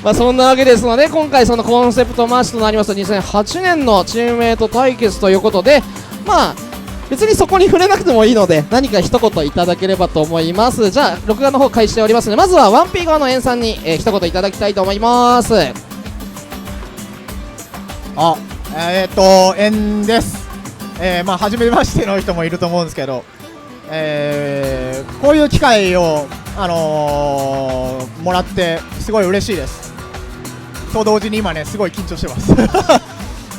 まあそんなわけですので、今回そのコンセプトマッチとなります2008年のチームメイト対決ということで、まあ別にそこに触れなくてもいいので何か一言いただければと思います。じゃあ録画の方開始しておりますので、まずは 1P 側のエンさんに、一言いただきたいと思います。エンです。まあ初めましての人もいると思うんですけど、こういう機会を、もらってすごい嬉しいです。と同時に今ねすごい緊張してます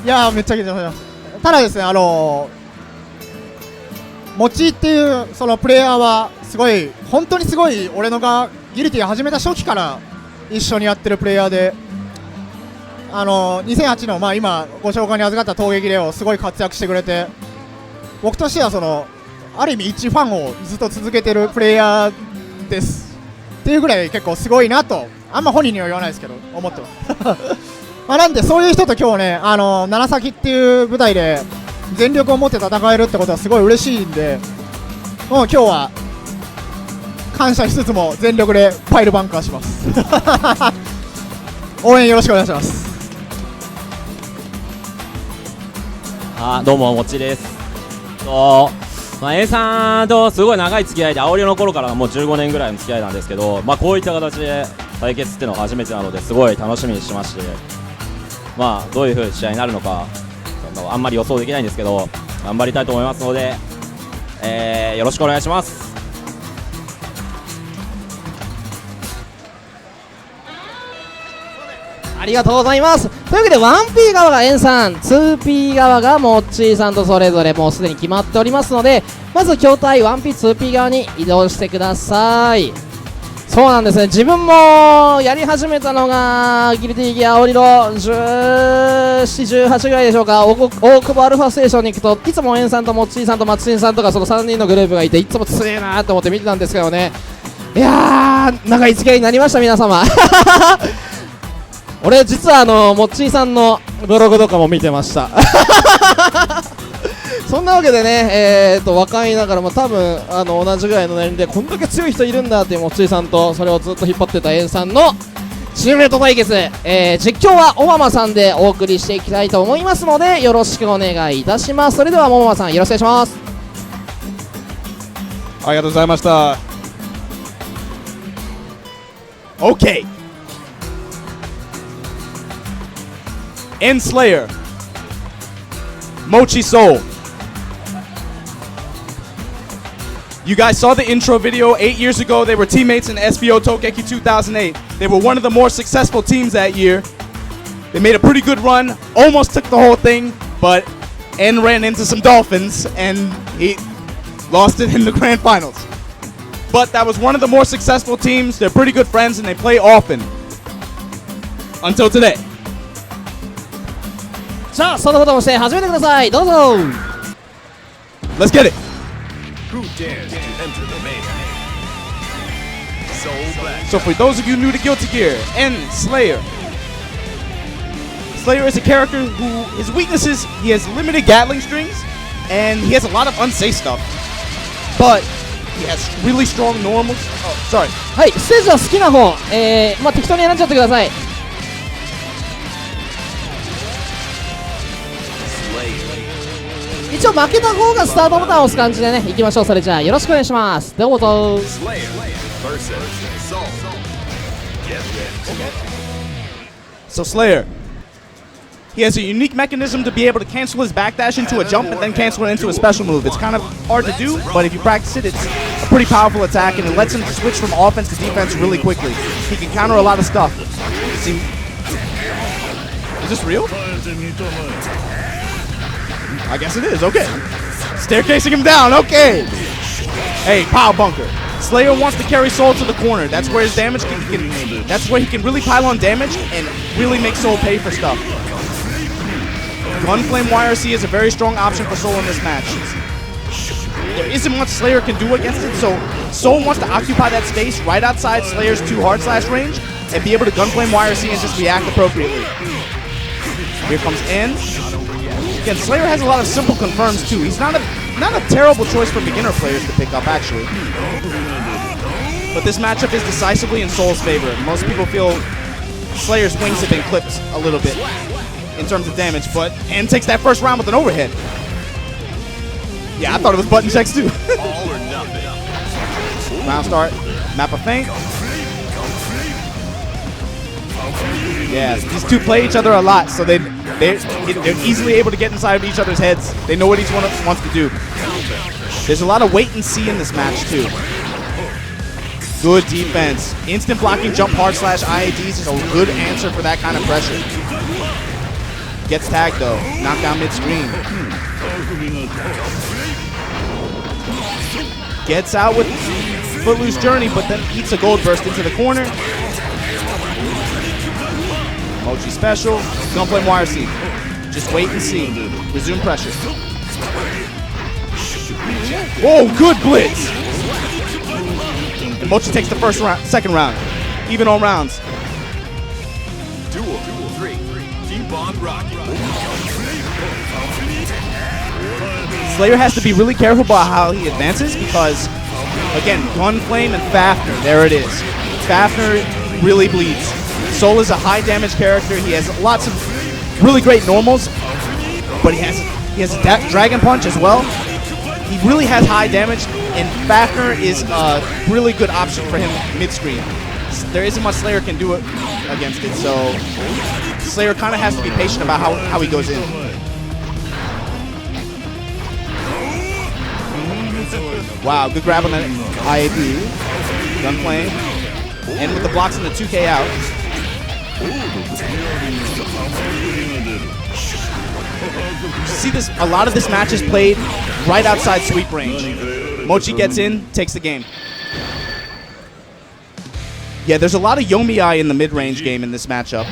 いやーめっちゃ緊張してます。ただですね、もちっていうそのプレイヤーはすごい本当にすごい、俺のがギルティ始めた初期から一緒にやってるプレイヤーで、2008の、まあ、今ご紹介に預かった闘撃レオすごい活躍してくれて、僕としてはそのある意味一ファンをずっと続けてるプレイヤーですっていうぐらい結構すごいなと、あんま本人には言わないですけど思ってますまあなんでそういう人と今日ね、楢崎っていう舞台で全力を持って戦えるってことはすごい嬉しいんで、もう今日は感謝しつつも全力でパイルバンカーします応援よろしくお願いします。どうももっちーです。A さんとすごい長い付き合いで、青リオの頃からもう15年ぐらいの付き合いなんですけど、まあこういった形で対決っていうのが初めてなのですごい楽しみにしてまして、まあどういう風に試合になるのかあんまり予想できないんですけど、頑張りたいと思いますので、よろしくお願いします。ありがとうございます。というわけで 1P 側がエンさん、 2P 側がもっちーさんとそれぞれもうすでに決まっておりますので、まず筐体 1P、2P 側に移動してください。そうなんですね、自分もやり始めたのがギルティギア青リロ17、18ぐらいでしょうか。大久保アルファステーションに行くといつもエンさんともっちーさんと松新さんとかその3人のグループがいて、いつも強えなと思って見てたんですけどね、いやー長い付き合いになりました皆様俺実はもっちーさんのブログとかも見てましたそんなわけでね、若いながらも多分同じぐらいの年齢でこんだけ強い人いるんだっていうもっちーさんと、それをずっと引っ張ってたエンさんのチームメイト対決、実況はおままさんでお送りしていきたいと思いますのでよろしくお願いいたします。それではもままさんよろしくお願いします。ありがとうございました。 OK Enslayer, Mochi Soul. You guys saw the intro video 8 years ago. They were teammates in SBO Tokeki 2008. They were one of the more successful teams that year. They made a pretty good run, almost took the whole thing, but N ran into some dolphins and he lost it in the grand finals. But that was one of the more successful teams. They're pretty good friends and they play often. Until today. さあそのこともして始めてください。どうぞ。 Let's get it. Who dares to enter the mayhem? Soul Black. So for those of you new to Guilty Gear, Slayer. Slayer is a character who, his weaknesses, he has limited Gatling strings, and he has a lot of unsafe stuff. But he has really strong normals. Oh, sorry. はい、ステージは好きな方、まあ適当に選んじゃってください。一応負けた方がスタートボタンを押す感じでねいきましょう。それじゃあよろしくお願いします。どうぞ。 So Slayer, he has a unique mechanism to be able to cancel his backdash into a jump and then cancel it into a special move. It's kind of hard to do, but if you practice it, it's a pretty powerful attack and it lets him switch from offense to defense really quickly. He can counter a lot of stuff. See, is this real? I guess it is, okay. Staircasing him down, okay. Hey, power bunker. Slayer wants to carry Soul to the corner. That's where his damage that's where he can really pile on damage and really make Soul pay for stuff. Gunflame YRC is a very strong option for Soul in this match. There isn't much Slayer can do against it, so Soul wants to occupy that space right outside Slayer's 2 hard slash range and be able to Gunflame YRC and just react appropriately. Here comes N. Again, Slayer has a lot of simple confirms too. He's not a terrible choice for beginner players to pick up actually. But this matchup is decisively in Soul's favor. Most people feel Slayer's wings have been clipped a little bit in terms of damage, but and takes that first round with an overhead. Yeah, I thought it was button checks too. All or nothing. Round start, map of feint. Yeah, these two play each other a lot, so they're easily able to get inside of each other's heads. They know what each one wants to do. There's a lot of wait and see in this match too. Good defense. Instant blocking, jump hard slash IADs is a good answer for that kind of pressure. Gets tagged though. Knockdown mid-screen. Gets out with Footloose Journey, but then eats a gold burst into the corner. Mochi special. Gunflame YRC. Just wait and see. Resume pressure. Oh, good blitz! And Mochi takes the second round. Even on rounds. Duel 3. Keep on rocking. Slayer has to be really careful about how he advances because, again, Gunflame and Fafnir, there it is. Fafnir really bleeds. Soul is a high damage character. He has lots of really great normals, but he has a Dragon Punch as well. He really has high damage, and Fafnir is a really good option for him mid-screen. There isn't much Slayer can do against it, so Slayer kind of has to be patient about how he goes in. Wow, good grab on that IAD. Gunflame. And with the blocks and the 2K out. You see this, a lot of this match is played right outside sweep range. Mochi gets in, takes the game. Yeah, there's a lot of Yomi-Ai in the mid-range game in this matchup.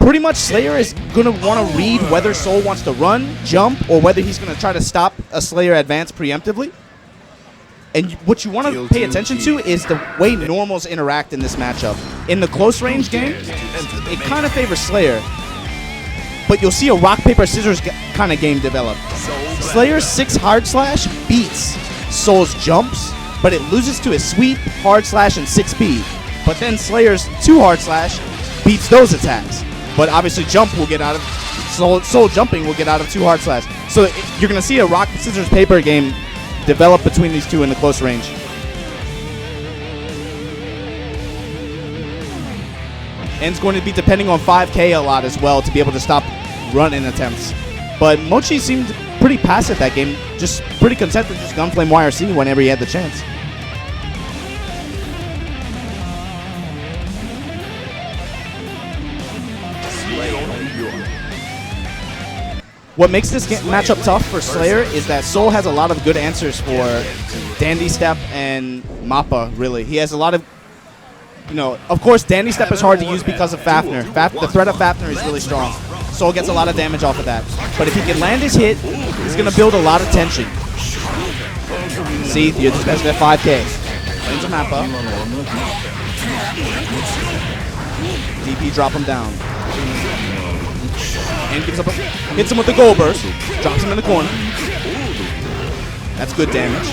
Pretty much Slayer is going to want to read whether Soul wants to run, jump, or whether he's going to try to stop a Slayer advance preemptively. And what you want to pay attention to is the way normals interact in this matchup. In the close range game, it kind of favors Slayer. But you'll see a rock, paper, scissors kind of game develop. Slayer's 6 hard slash beats Soul's jumps, but it loses to his sweep, hard slash, and 6B. But then Slayer's 2 hard slash beats those attacks. But obviously jump will get out of, Soul jumping will get out of 2 hard slash. So you're going to see a rock, scissors, paper game develop between these two in the close range. And it's going to be depending on 5K a lot as well to be able to stop run-in attempts. But Mochi seemed pretty passive that game, just pretty content to just Gunflame YRC whenever he had the chance. What makes this matchup tough for Slayer is that Soul has a lot of good answers for Dandy Step and Mappa, really. He has a lot of, you know, of course Dandy Step is hard to use because of Fafnir. The threat of Fafnir is really strong. Soul gets a lot of damage off of that. But if he can land his hit, he's going to build a lot of tension. See, you're just at 5K. Lands a Mappa. DP drop him down. And hits him with the gold burst. Drops him in the corner. That's good damage.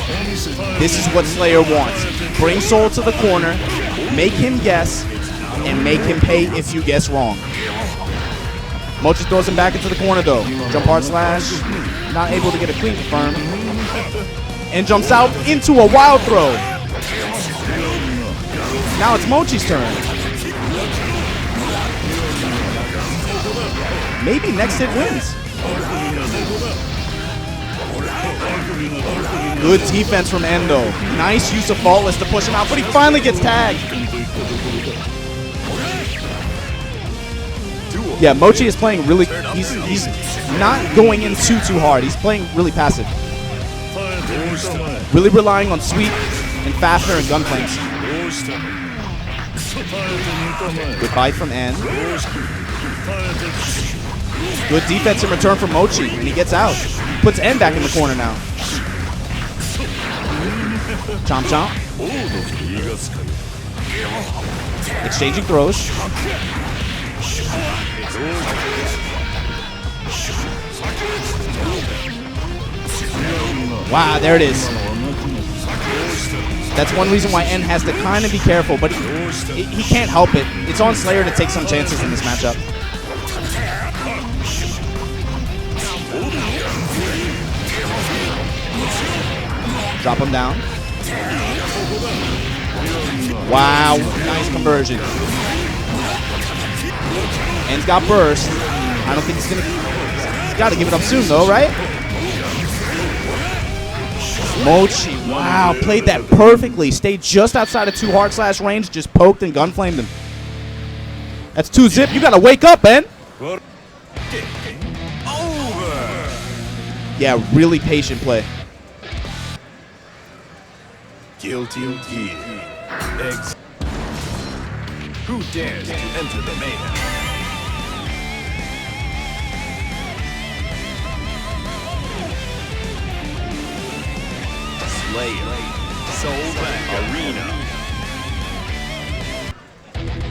This is what Slayer wants. Bring Soul to the corner, make him guess, and make him pay if you guess wrong. Mochi throws him back into the corner though. Jump hard slash. Not able to get a clean confirm. And jumps out into a wild throw. Now it's Mochi's turn. Maybe next hit wins. Good defense from Endo. Nice use of Faultless to push him out, but he finally gets tagged. Yeah, Mochi is playing really, he's not going in too hard. He's playing really passive. Really relying on Sweep and Fafnir and Gunflames. Good bite from N. Good defense in return from Mochi, and he gets out. Puts N back in the corner now. Chomp chomp. Exchanging throws. Wow, there it is. That's one reason why N has to kind of be careful, but he can't help it. It's on Slayer to take some chances in this matchup. Drop him down. Wow, nice conversion. N's got burst. I don't think he's got to give it up soon though, right? Mochi, wow, played that perfectly. Stayed just outside of 2 hard slash range, just poked and gunflamed him. That's 2 zip. You got to wake up, Ben. Yeah, really patient play. Guilty Gear. Who dares to enter the mayhem? Slayer, Soulback Arena.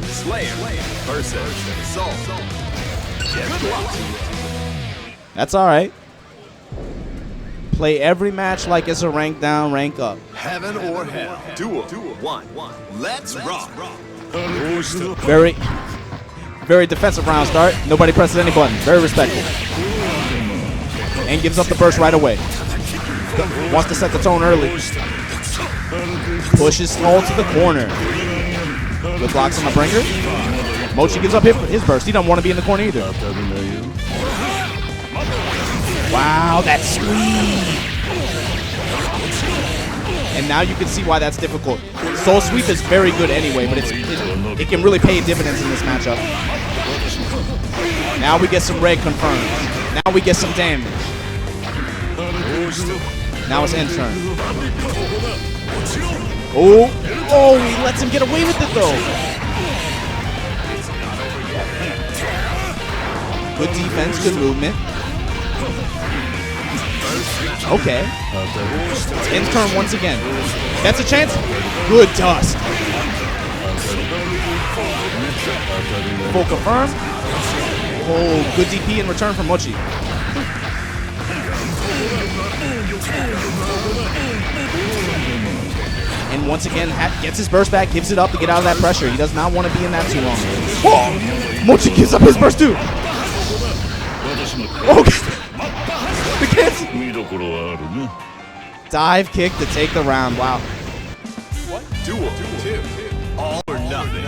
Slayer versus Soul. Good luck. That's all right. Play every match like it's a rank down, rank up. Heaven or hell. Duel 1. Let's rock. Very defensive round start. Nobody presses any buttons. Very respectful. And gives up the burst right away. Wants to set the tone early. Pushes Skull to the corner. Good blocks on the bringer. Mochi gives up his burst. He doesn't want to be in the corner either. Wow, that sweep. And now you can see why that's difficult. Soul Sweep is very good anyway, but it can really pay dividends in this matchup. Now we get some red confirmed. Now we get some damage. Now it's N's turn. Oh, he lets him get away with it though. Good defense, good movement. Okay. N's turn once again. That's a chance. Good dust. Full confirm. Oh, good DP in return from Mochi. And once again, gets his burst back, gives it up to get out of that pressure. He does not want to be in that too long. Oh, Mochi gives up his burst too. Okay. The kids. Dive kick to take the round. Wow. Duel 2. All or nothing.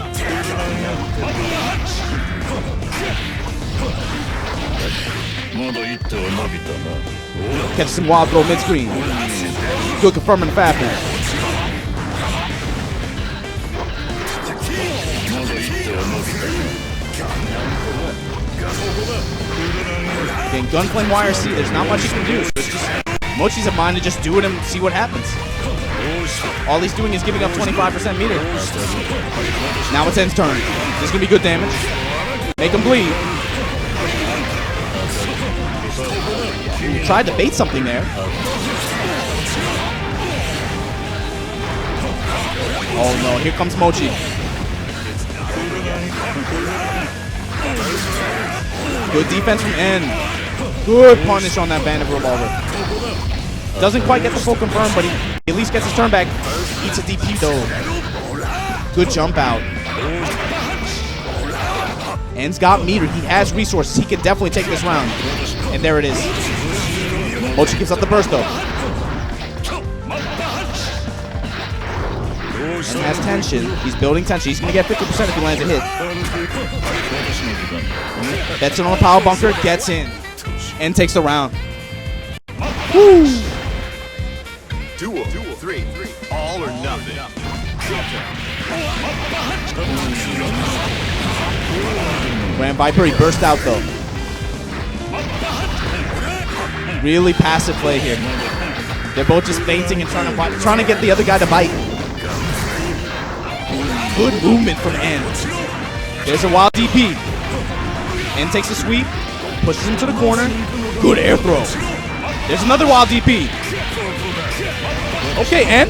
Catch some wild throw mid-screen. Good confirming the fast move. Again, Gunflame YRC, there's not much you can do. It's just, Mochi's a mind to just do it and see what happens. All he's doing is giving up 25% meter. Now it's N's turn. This is going to be good damage. Make him bleed. He tried to bait something there. Oh no, here comes Mochi. Good defense from N. Good punish on that Bandit Revolver. Doesn't quite get the full confirm, but he at least gets his turn back. Eats a DP though. Good jump out. N's got meter. He has resources. He can definitely take this round. And there it is. Mochi gives up the burst though. And has tension. He's building tension. He's going to get 50% if he lands a hit. Bets it on the power bunker. Gets in. And takes the round. Woo! Duel 3. All or nothing. Grand Viper, he burst out though. Really passive play here. They're both just feinting and trying to get the other guy to bite. Good movement from N. There's a wild DP. N takes a sweep, pushes him to the corner. Good air throw. There's another wild DP. Okay, N.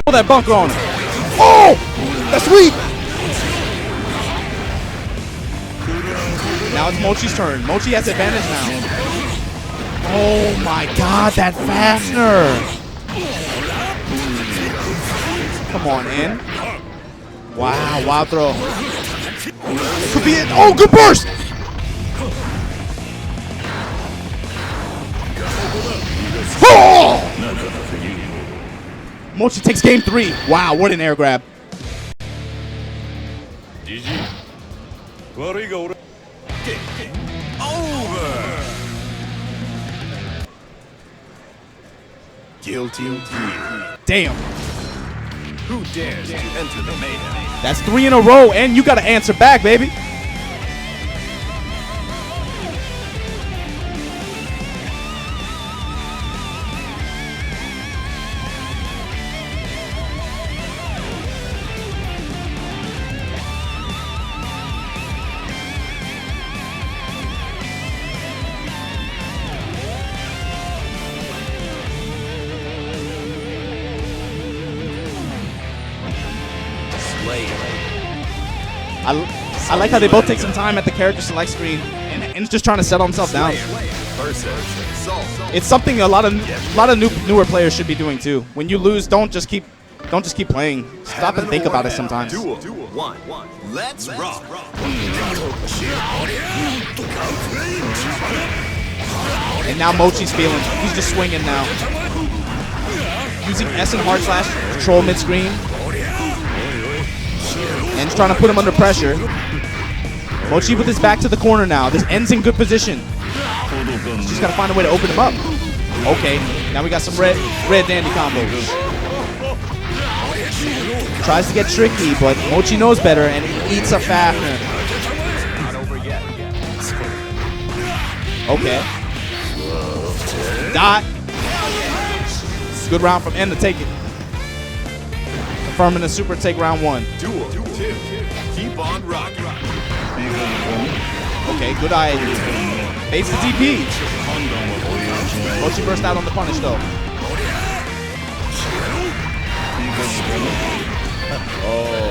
Pull that bunker on him. Oh! That's sweep! Now it's Mochi's turn. Mochi has advantage now. Oh my god, that fastener! Come on, in. Wow, wild throw. Could be it. Oh, good burst! Oh! Mochi takes game 3. Wow, what an air grab. Guilty. Damn. Who dares to enter the mayhem? That's 3 in a row, and you gotta answer back, baby. I like how they both take some time at the character select screen and just trying to settle himself down. It's something a lot of newer players should be doing too. When you lose, don't just keep playing. Stop and think about it sometimes. Duel 1. Let's rock. And now Mochi's feeling. He's just swinging now. Using S and hard slash to control mid screen. And just trying to put him under pressure. Mochi with his back to the corner now. This ends in good position. Just gotta find a way to open him up. Okay, now we got some red dandy combos. Tries to get tricky, but Mochi knows better and he eats up Fafner. Okay. Dot. Good round from N to take it. Confirming the super take round 1. Duel 2. Keep on rocking. Okay, good eye. Baits the DP. Mochi burst out on the punish though. Oh.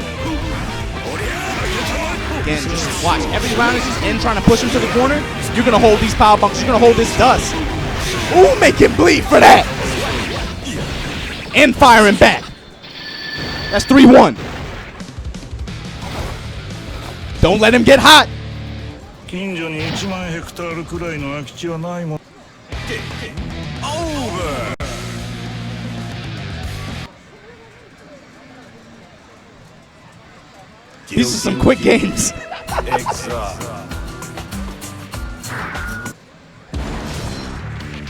Again, just watch. Every round is just in trying to push him to the corner. You're gonna hold these power bunks. You're gonna hold this dust. Ooh, make him bleed for that. And firing back. That's 3-1. Don't let him get hot. Over. These are some quick games.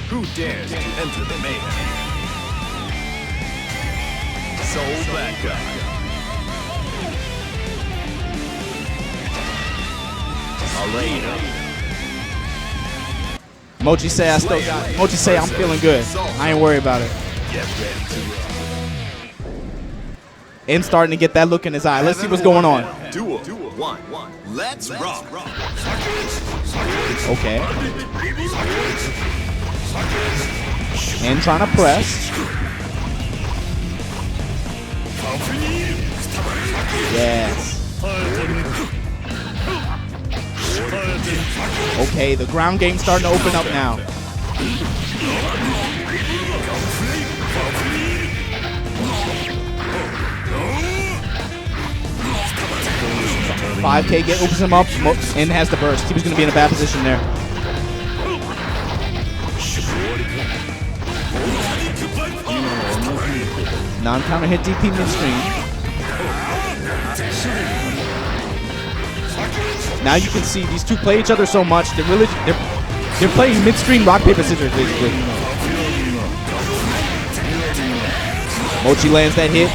Who dares to enter the mayhem? Soul back guy. Mochi say I still got it. Mochi say I'm feeling good. I ain't worried about it. Get ready to rock. And starting to get that look in his eye. Let's see what's going on. Duel 1. Let's rock. Okay. And trying to press. Yes. Okay, the ground game's starting to open up now. $5K opens him up and has the burst. He was going to be in a bad position there. Non-counter hit DP mid-screen. Now you can see these two play each other so much. They're playing mid-screen rock paper scissors basically. Mochi lands that hit.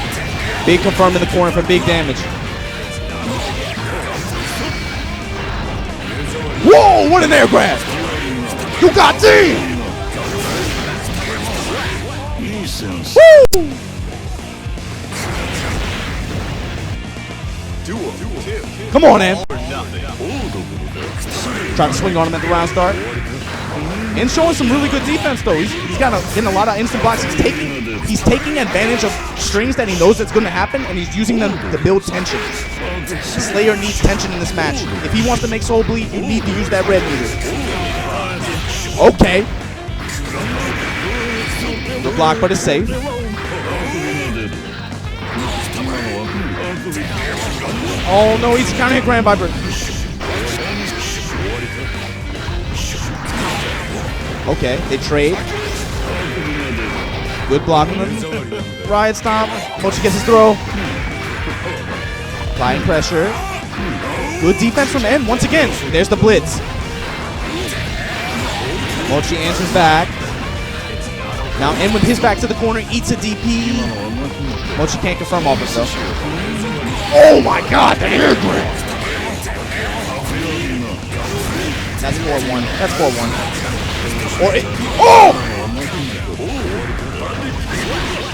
Big confirm in the corner for big damage. Whoa! What an air grab! You got D! Woo! Come on, man. Trying to swing on him at the round start. And showing some really good defense, though. He's getting a lot of instant blocks. He's taking advantage of strings that he knows that's going to happen, and he's using them to build tension. Slayer needs tension in this match. If he wants to make Soul bleed, you need to use that red meter. Okay. The block, but it's safe. Oh no, he's counter hit Grand Viper. Okay, they trade. Good block on him. Riot Stomp. Mochi gets his throw. Applying pressure. Good defense from N once again. There's the blitz. Mochi answers back. Now N with his back to the corner eats a DP. Mochi can't confirm off himself. Oh my god, the air grab! That's 4-1. That's 4-1. Or it. Oh!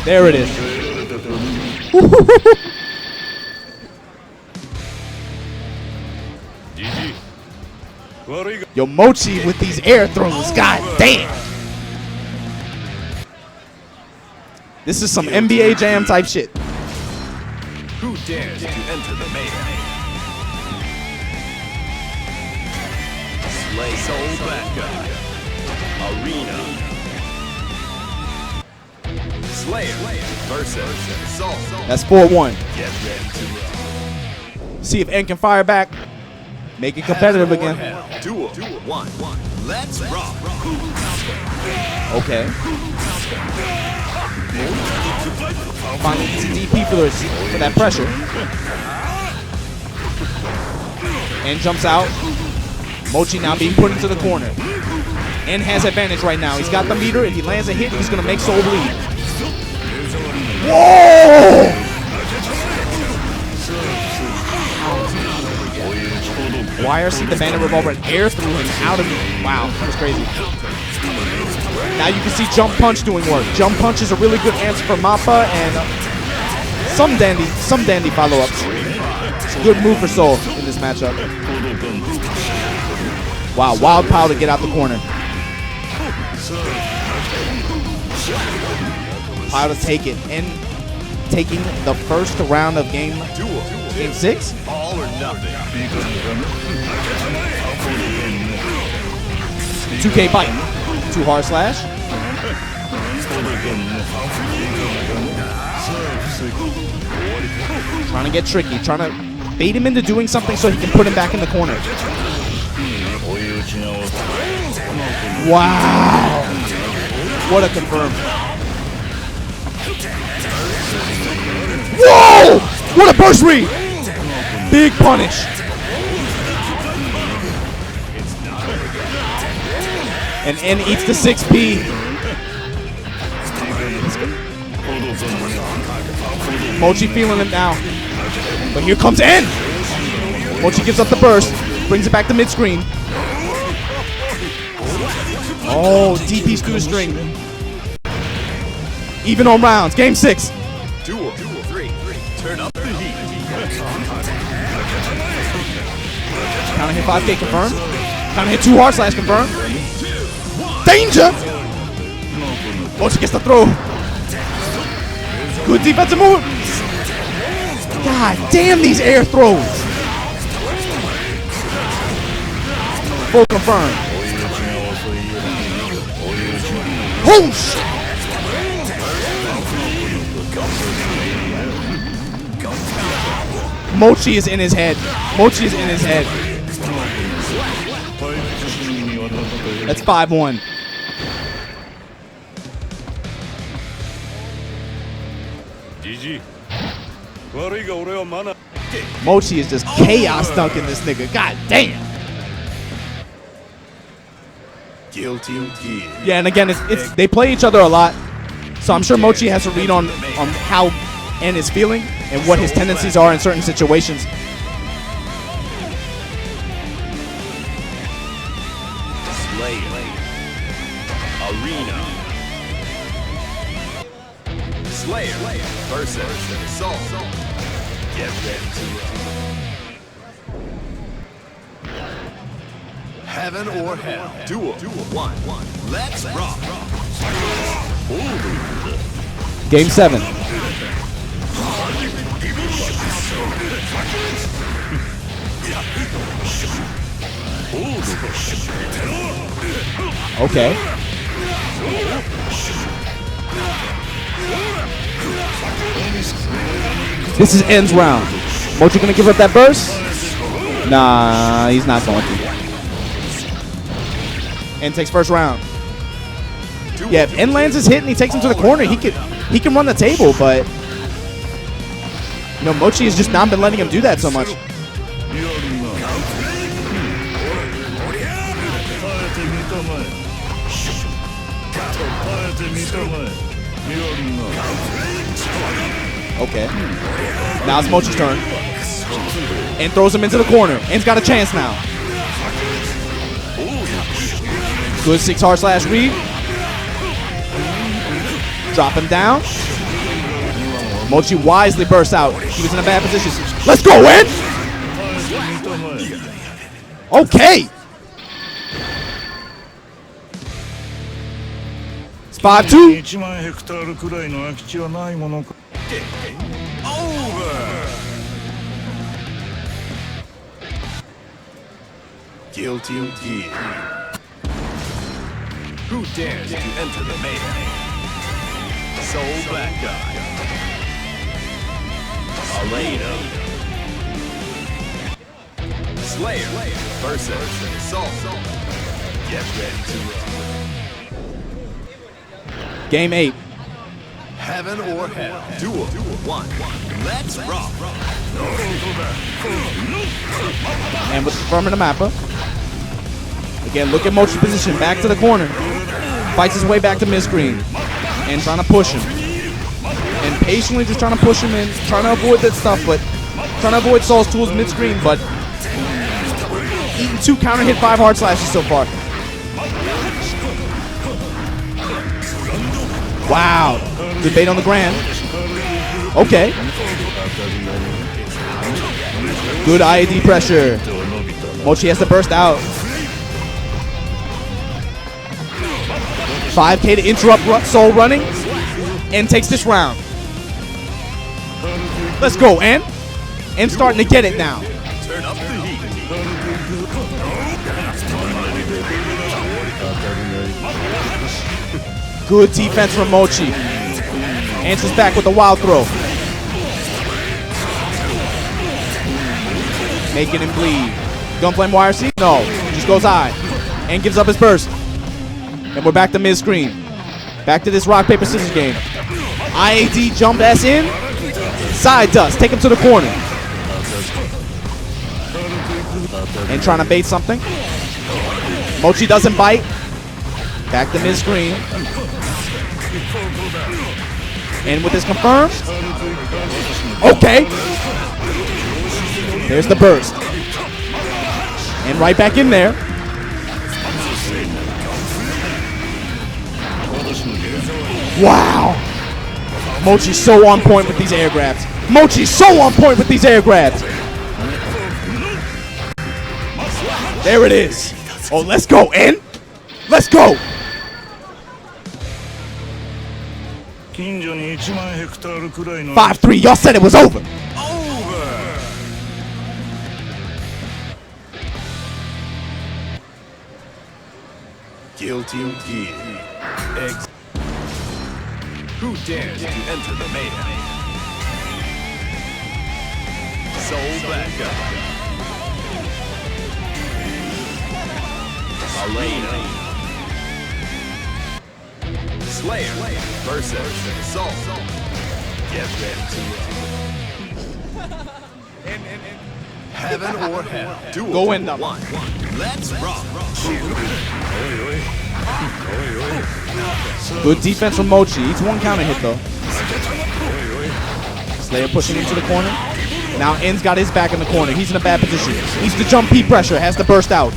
There it is. Yo, Mochi with these air throws. God damn. This is some NBA Jam type shit. Who dares to enter the mayhem? Slay Soul Backup. Arena. Slayer versus Soul. That's 4-1. Get ready to See if N can fire back. Make it competitive again. Duel 1. Let's rock. Okay. Finally gets a DP for that pressure. N jumps out. Mochi now being put into the corner. N has advantage right now. He's got the meter. If he lands a hit, he's going to make Soul bleed. Whoa! YRC the Bandit Revolver and air threw him out of it. Wow, that was crazy. Now you can see Jump Punch doing work. Jump Punch is a really good answer for Mappa and some dandy follow-ups. It's a good move for Soul in this matchup. Wow, wild power to get out the corner. Power to take it and taking the first round of game 6. All or nothing. 2K bite. 2 hard slash. Trying to get tricky. Trying to bait him into doing something so he can put him back in the corner. Wow. What a confirm. Whoa! What a burst read! Big punish. And N eats the 6P. Mochi feeling him now. But here comes N. Mochi gives up the burst. Brings it back to mid-screen. Oh, DP's through the string. Even on rounds. Game 6. Duel 3. Turn up the heat. Counter hit 5K confirmed. Counter hit 2 hard slash confirmed. Danger! Mochi gets the throw. Good defensive move. God damn these air throws. Full confirmed. Oh shit! Mochi is in his head. Mochi is in his head. That's 5-1. Mochi is just chaos dunking this nigga. God damn. Guilty Gear. Yeah, and again, it's they play each other a lot, so I'm sure Mochi has to read on how N is feeling and what his tendencies are in certain situations. Slayer. Arena. Slayer versus Soul. Get ready to Heaven or Hell. Duel 1. Let's rock. Game 7. Okay. This is N's round. Mochi gonna give up that burst? Nah, he's not going to. And takes first round. Yeah, if N lands his hit and he takes him to the corner, he can run the table, but you know, Mochi has just not been letting him do that so much. Okay. Now it's Mochi's turn. And throws him into the corner. N's got a chance now. Good 6 hard slash read. Drop him down. Mochi wisely bursts out. He was in a bad position. Let's go, N! Okay. It's 5-2. Guilty Gear. Who dares to enter the mayhem? Soul Black Guy. Alena. Slayer versus Soul. Get ready to roll. Game 8. Heaven or Hell. Duel 1. Let's rock. And with confirming the mapper. Again, look at Mochi's position. Back to the corner. Fights his way back to mid-screen. And trying to push him. And patiently just trying to push him in. Trying to avoid that stuff, but trying to avoid Soul's tools mid-screen, but eating 2 counter hit 5 hard slashes so far. Wow. Good bait on the grand. Okay. Good IAD pressure. Mochi has to burst out. 5K to interrupt Soul running. And takes this round. Let's go, N. N starting to get it now. Turn up the heat. Good defense from Mochi. Answers back with a wild throw. Making him bleed. Gunflame YRC? No. Just goes high. And gives up his burst. And we're back to mid-screen. Back to this rock, paper, scissors game. IAD jump S in. Side dust. Take him to the corner. And trying to bait something. Mochi doesn't bite. Back to mid-screen. And with this confirmed. Okay. There's the burst. And right back in there. Wow. Mochi's so on point with these air grabs. Mochi's so on point with these air grabs. There it is. Oh, let's go, N. Let's go. 5-3. Y'all said it was over. Guilty Gear. Who dares to enter the mayhem? Soul Black Guy. Alena. Slayer versus Soul. Get ready to roll. Heaven or Hell. Duel Go in them. 1. Let's rock. Good defense from Mochi. Each 1 counter hit though. Slayer pushing into the corner. Now N's got his back in the corner. He's in a bad position. Needs to jump P pressure. Has to burst out.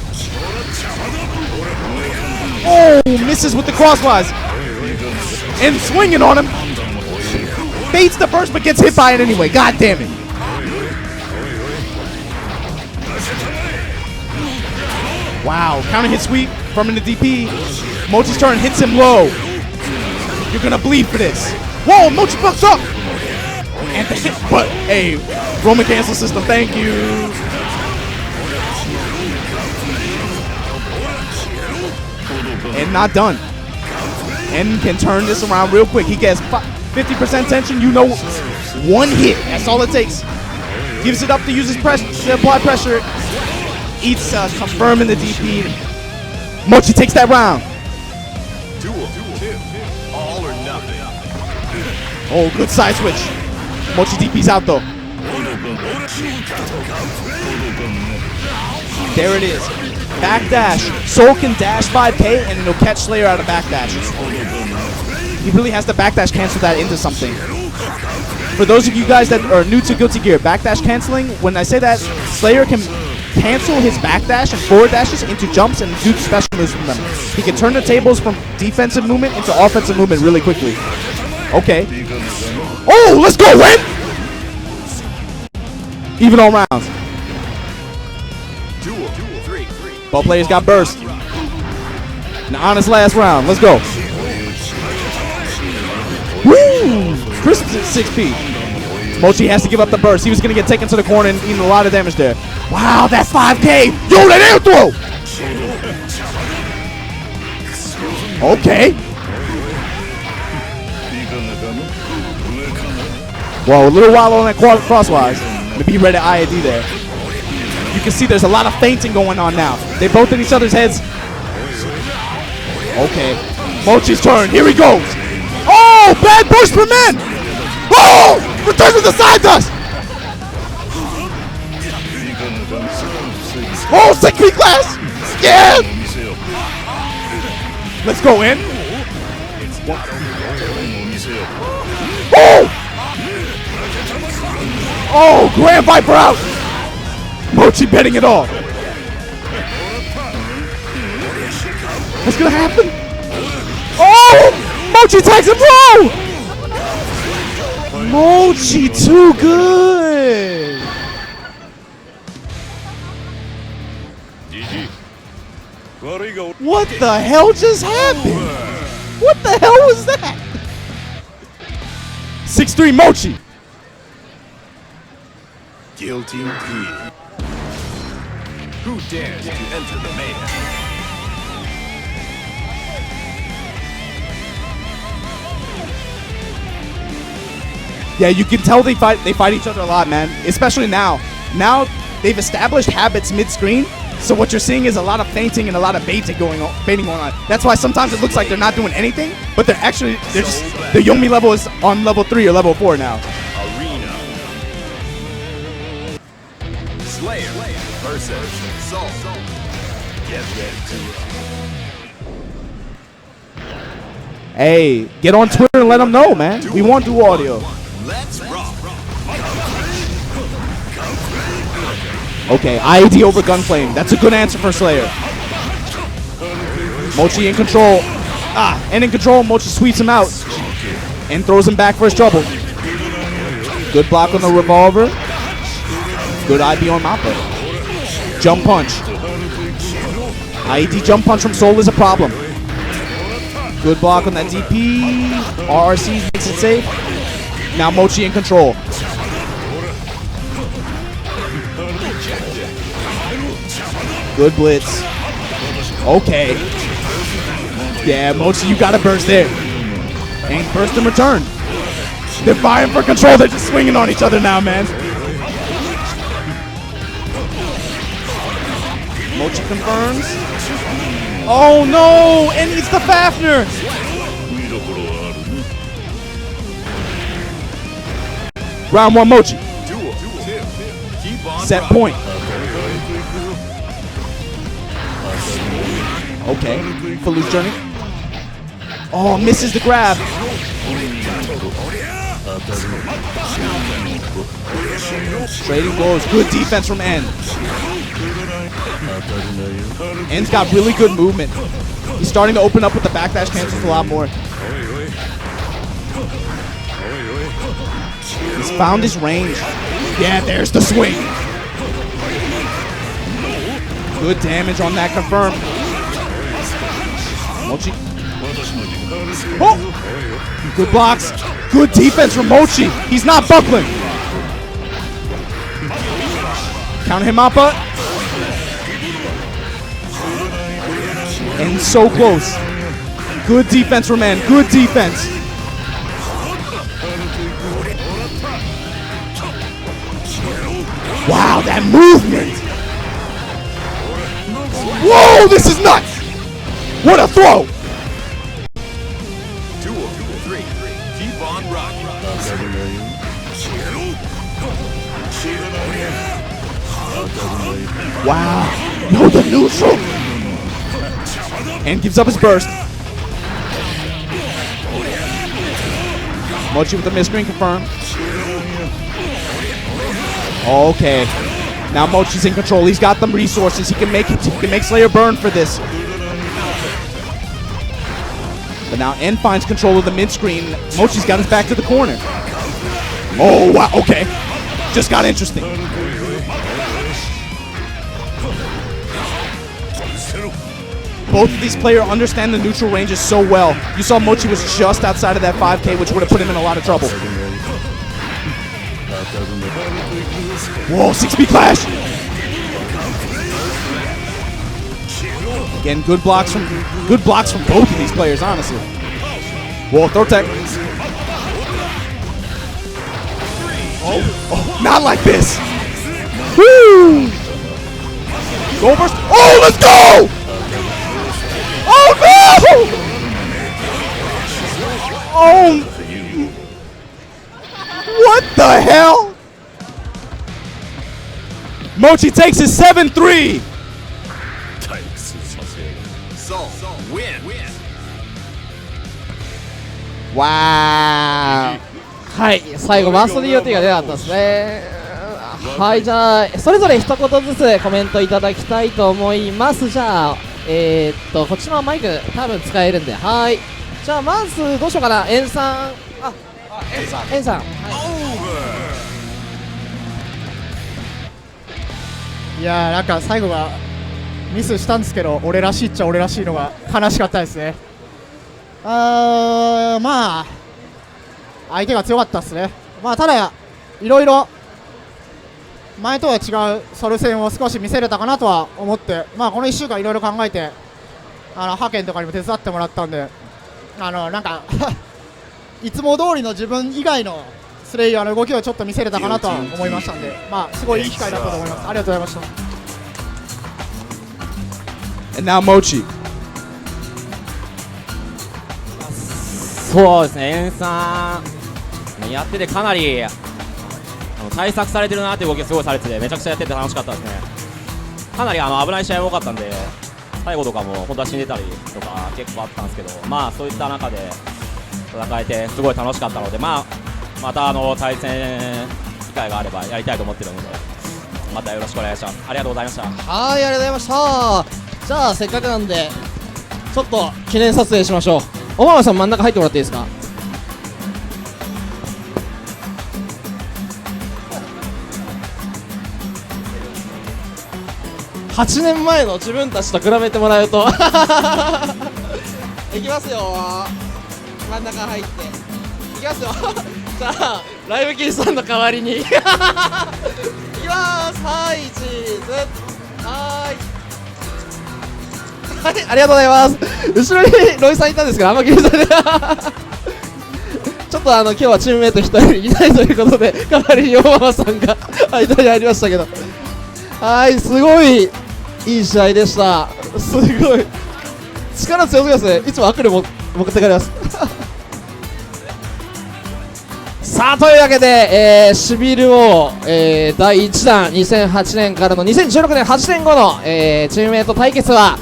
Oh, misses with the crosswise. And swinging on him. Baits the burst but gets hit by it anyway. God damn it. Wow, counter hit sweep from in the DP. Mochi's turn hits him low. You're gonna bleed for this. Whoa, Mochi bucks up. And but hey, Roman cancel system, thank you. And not done. And can turn this around real quick. He gets 50% tension. You know, 1 hit. That's all it takes. Gives it up to use his press to apply pressure. Eats confirming the DP. Mochi takes that round. Duel 2. All or nothing. Oh, good side switch. Mochi DP's out though. There it is. Backdash. Soul can dash by pay and it'll catch Slayer out of backdash. He really has to backdash cancel that into something. For those of you guys that are new to Guilty Gear, backdash canceling, when I say that, Slayer can cancel his backdash and forward dashes into jumps and do special moves from them. He can turn the tables from defensive movement into offensive movement really quickly. Okay. Oh, let's go, win! Even all rounds. Duel 3. Both players got burst. Now on his last round, let's go. Woo! Crisp 6P. Mochi has to give up the burst. He was going to get taken to the corner and eating a lot of damage there. Wow, that's 5K. Yo, that air throw! Okay. Whoa, a little while on that crosswise. Maybe he read an IAD there. You can see there's a lot of feinting going on now. They both in each other's heads. Okay. Mochi's turn. Here he goes. Oh, bad burst for men. Oh, returns with the side dust. Oh, 6 feet glass. Yeah. Let's go in. Oh. Oh, Grand Viper out. Mochi betting it all. What's gonna happen? Oh! Mochi tags him low! Mochi too good! What the hell just happened? What the hell was that? 6-3 Mochi! Guilty Gear. Who dares to enter the mayhem? Yeah, you can tell they fight each other a lot, man. Especially now. Now they've established habits mid-screen, so what you're seeing is a lot of feinting and a lot of baiting going on. That's why sometimes it looks like they're not doing anything, but they're just the Yomi level is on level 3 or level 4 now. Arena. Slayer versus Soul. Get ready to rock. Hey, get on Twitter and let them know, man. We want to do audio. Let's rock. Okay, IAD over Gunflame. That's a good answer for Slayer. Mochi in control. And in control, Mochi sweeps him out and throws him back for his trouble. Good block on the revolver. Good IB on Mappa. Jump punch. IAD jump punch from Soul is a problem. Good block on that DP. RRC makes it safe. Now Mochi in control. Good blitz. Okay. Yeah, Mochi, you got a burst there. And burst in return. They're vying for control. They're just swinging on each other now, man. Mochi confirms. Oh no! And it's the Fafnir! Round 1 Mochi. Set point. Okay. For loose journey. Oh, misses the grab. Trading blows. Good defense from N. N's got really good movement. He's starting to open up with the backdash cancels a lot more. He's found his range. Yeah, there's the swing. Good damage on that confirm. Mochi. Oh! Good blocks. Good defense from Mochi. He's not buckling. Counter him up. And so close. Good defense from N. Good defense. Wow, that movement! Whoa, this is nuts! What a throw! 2 of 3. Keep on rocking. Wow, no, the neutral! And gives up his burst. Mochi with the mid-screen confirmed. Okay, now Mochi's in control. He's got the resources. He can make it. He can make Slayer burn for this. But now N finds control of the mid-screen. Mochi's got his back to the corner. Oh, wow, okay. Just got interesting. Both of these players understand the neutral ranges so well. You saw Mochi was just outside of that 5K, which would have put him in a lot of trouble. Whoa, 6B clash! Again, good blocks from both of these players, honestly. Whoa, throw tech. Oh, not like this. Woo! Goal burst. Oh, let's go! Oh no! Oh! What the hell? Mochi takes his 7-3. So, win. Wow. はい、最後バースト DOT が出なかったですね。はい、じゃあそれぞれ一言ずつコメントいただきたいと思います。じゃあこっちのマイク多分使えるんで、はい。じゃあまずどうしようかな、エンさん、エンさん、はい、いやーなんか最後はミスしたんですけど、俺らしいっちゃ俺らしいのが悲しかったですね。まあ相手が強かったですね。まあただいろいろ前とは違うソル戦を少し見せれたかなとは思って、まあこの1週間いろいろ考えて派遣とかにも手伝ってもらったんで、なんかいつも通りの自分以外のスレイヤーの動きをちょっと見せれたかなとは思いましたんで、まあすごいいい機会だったと思います。ありがとうございました。And now Mochi. そうですね、エンさんやっててかなり対策されてるなって動きがすごいされてて、めちゃくちゃやってて楽しかったですね。かなり危ない試合も多かったんで、最後とかも本当は死んでたりとか結構あったんですけど、まあそういった中で戦えてすごい楽しかったので、また対戦機会があればやりたいと思ってるので、またよろしくお願いします。ありがとうございました。はい、ありがとうございました。じゃあせっかくなんでちょっと記念撮影しましょう。おままさん真ん中入ってもらっていいですか。8年前の自分たちと比べてもらうといきますよ、真ん中入っていきますよじゃあライブキリスさんの代わりにいきます。はい、チーズ、はい、ありがとうございます。後ろにロイさんいたんですけど、あんま気にされないちょっと今日はチームメイト1人いないということで、代わりに大ママさんが間に入りましたけど、はい、すごいいい試合でした。すごい力強すぎますね。いつも悪力持ってかれますさあ、というわけで、シビル王、第1弾2008年からの2016年8年後の、チームメイト対決は、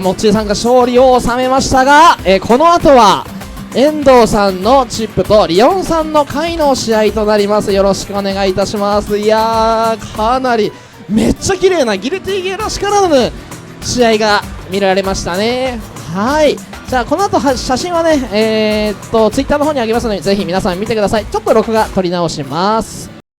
もっちーさんが勝利を収めましたが、この後は遠藤さんのチップとリオンさんの回の試合となります。よろしくお願いいたします。いやー、かなりめっちゃ綺麗なギルティゲーらしからぬ試合が見られましたね。はい、じゃあこの後写真はねツイッターの方にあげますので、ぜひ皆さん見てください。ちょっと録画撮り直します。